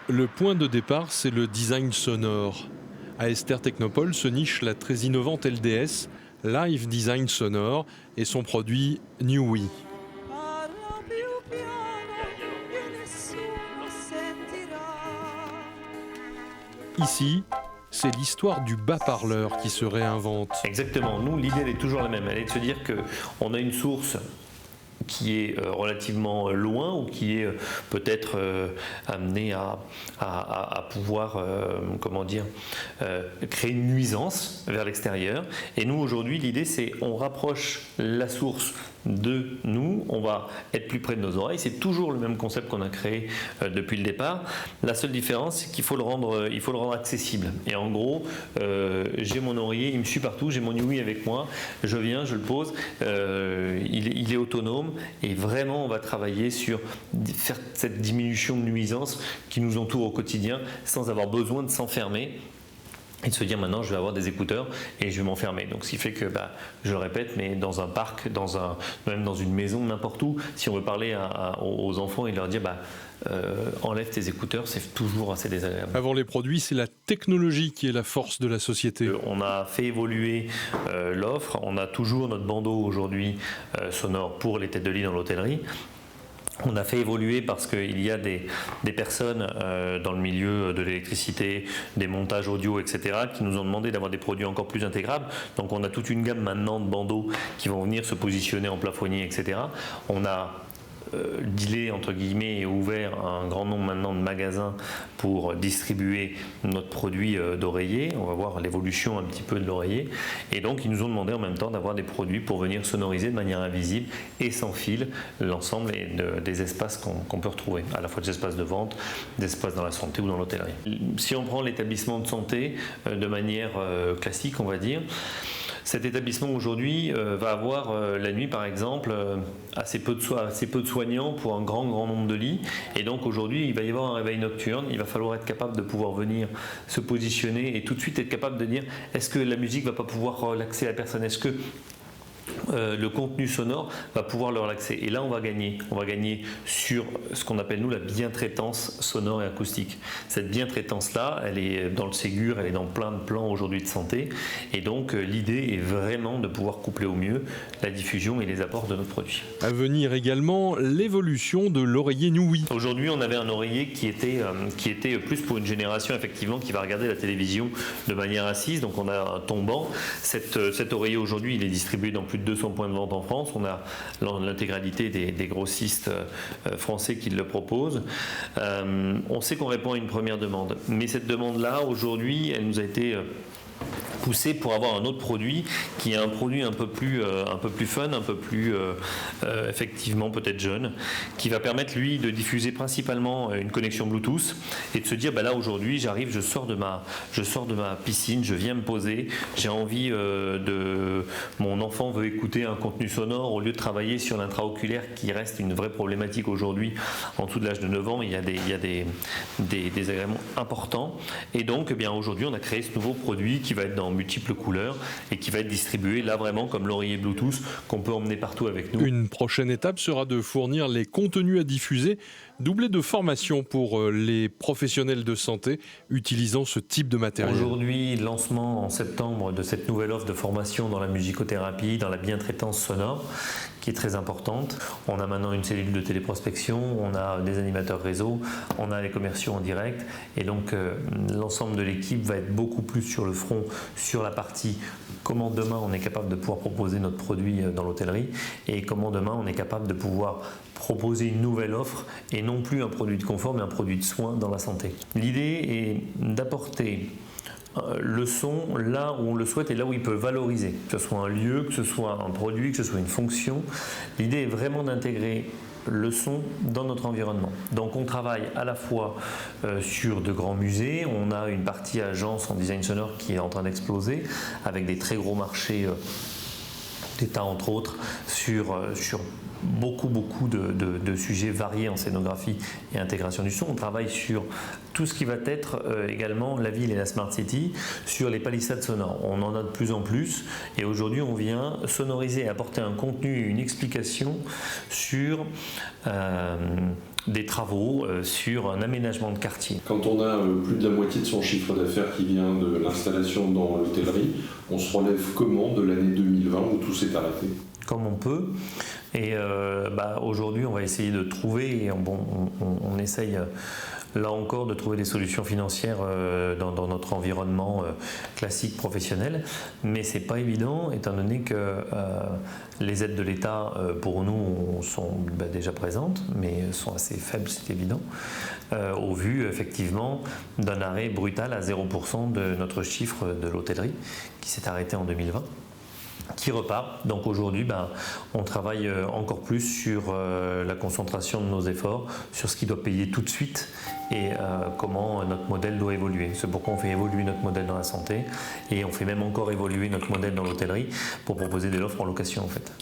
Le point de départ, c'est le design sonore. À Esther Technopole se niche la très innovante LDS, Live Design Sonore, et son produit Newi. Parla più piano che nessuno sentirà. Ici, c'est l'histoire du bas-parleur qui se réinvente. Exactement. Nous, l'idée elle est toujours la même. Elle est de se dire qu'on a une source qui est relativement loin ou qui est peut-être amené à pouvoir créer une nuisance vers l'extérieur. Et nous aujourd'hui l'idée c'est on rapproche la source de nous, on va être plus près de nos oreilles. C'est toujours le même concept qu'on a créé depuis le départ. La seule différence, c'est qu'il faut le rendre accessible. Et en gros, j'ai mon oreiller, il me suit partout, j'ai mon Newi avec moi, je viens, je le pose, il est autonome et vraiment on va travailler sur faire cette diminution de nuisance qui nous entoure au quotidien sans avoir besoin de s'enfermer. Et de se dire maintenant je vais avoir des écouteurs et je vais m'enfermer. Donc ce qui fait que je le répète, mais dans un parc, même dans une maison, n'importe où, si on veut parler aux enfants et leur dire enlève tes écouteurs, c'est toujours assez désagréable. Avant les produits, c'est la technologie qui est la force de la société. On a fait évoluer l'offre, on a toujours notre bandeau aujourd'hui sonore pour les têtes de lit dans l'hôtellerie. On a fait évoluer parce qu'il y a des personnes dans le milieu de l'électricité, des montages audio, etc., qui nous ont demandé d'avoir des produits encore plus intégrables. Donc on a toute une gamme maintenant de bandeaux qui vont venir se positionner en plafonnier, etc. On a dealé entre guillemets et ouvert un grand nombre maintenant de magasins pour distribuer notre produit d'oreiller. On va voir l'évolution un petit peu de l'oreiller et donc ils nous ont demandé en même temps d'avoir des produits pour venir sonoriser de manière invisible et sans fil l'ensemble des espaces qu'on peut retrouver, à la fois des espaces de vente, des espaces dans la santé ou dans l'hôtellerie. Si on prend l'établissement de santé de manière classique, on va dire, cet établissement aujourd'hui va avoir la nuit par exemple assez peu de soignants pour un grand nombre de lits et donc aujourd'hui il va y avoir un réveil nocturne, il va falloir être capable de pouvoir venir se positionner et tout de suite être capable de dire est-ce que la musique va pas pouvoir relaxer la personne, est-ce que le contenu sonore va pouvoir leur relaxer et là on va gagner sur ce qu'on appelle nous la bientraitance sonore et acoustique. Cette bientraitance là elle est dans le Ségur, elle est dans plein de plans aujourd'hui de santé et donc l'idée est vraiment de pouvoir coupler au mieux la diffusion et les apports de notre produit. À venir également l'évolution de l'oreiller Newi. Aujourd'hui on avait un oreiller qui était plus pour une génération effectivement qui va regarder la télévision de manière assise, donc on a un tombant. Cet oreiller aujourd'hui il est distribué dans plus de 200 points de vente en France, on a l'intégralité des grossistes français qui le proposent. On sait qu'on répond à une première demande, mais cette demande-là, aujourd'hui, elle nous a été poussé pour avoir un autre produit qui est un produit un peu plus fun, un peu plus effectivement peut-être jeune, qui va permettre lui de diffuser principalement une connexion Bluetooth et de se dire là aujourd'hui j'arrive, je sors de ma piscine, je viens me poser, j'ai envie mon enfant veut écouter un contenu sonore au lieu de travailler sur l'intraoculaire qui reste une vraie problématique aujourd'hui en dessous de l'âge de 9 ans, il y a des désagréments importants et donc aujourd'hui on a créé ce nouveau produit qui va être dans multiples couleurs et qui va être distribué là vraiment comme l'oreiller Bluetooth qu'on peut emmener partout avec nous. Une prochaine étape sera de fournir les contenus à diffuser, doublés de formation pour les professionnels de santé utilisant ce type de matériel. Aujourd'hui, lancement en septembre de cette nouvelle offre de formation dans la musicothérapie, dans la bientraitance sonore, qui est très importante. On a maintenant une cellule de téléprospection, on a des animateurs réseau, on a les commerciaux en direct et donc l'ensemble de l'équipe va être beaucoup plus sur le front, sur la partie comment demain on est capable de pouvoir proposer notre produit dans l'hôtellerie et comment demain on est capable de pouvoir proposer une nouvelle offre et non plus un produit de confort mais un produit de soins dans la santé. L'idée est d'apporter le son là où on le souhaite et là où il peut valoriser, que ce soit un lieu, que ce soit un produit, que ce soit une fonction. L'idée est vraiment d'intégrer le son dans notre environnement. Donc on travaille à la fois sur de grands musées, on a une partie agence en design sonore qui est en train d'exploser avec des très gros marchés d'État entre autres sur beaucoup de sujets variés en scénographie et intégration du son. On travaille sur tout ce qui va être également la ville et la Smart City, sur les palissades sonores. On en a de plus en plus et aujourd'hui on vient sonoriser et apporter un contenu et une explication sur des travaux sur un aménagement de quartier. Quand on a plus de la moitié de son chiffre d'affaires qui vient de l'installation dans l'hôtellerie, on se relève comment de l'année 2020 où tout s'est arrêté ? Comme on peut. Et aujourd'hui, on va essayer de trouver, et on essaye là encore de trouver des solutions financières dans notre environnement classique professionnel, mais c'est pas évident étant donné que les aides de l'État pour nous sont déjà présentes, mais sont assez faibles, c'est évident, au vu effectivement d'un arrêt brutal à 0% de notre chiffre de l'hôtellerie qui s'est arrêté en 2020. Qui repart. Donc aujourd'hui, on travaille encore plus sur la concentration de nos efforts, sur ce qui doit payer tout de suite et comment notre modèle doit évoluer. C'est pourquoi on fait évoluer notre modèle dans la santé et on fait même encore évoluer notre modèle dans l'hôtellerie pour proposer de l'offre en location en fait.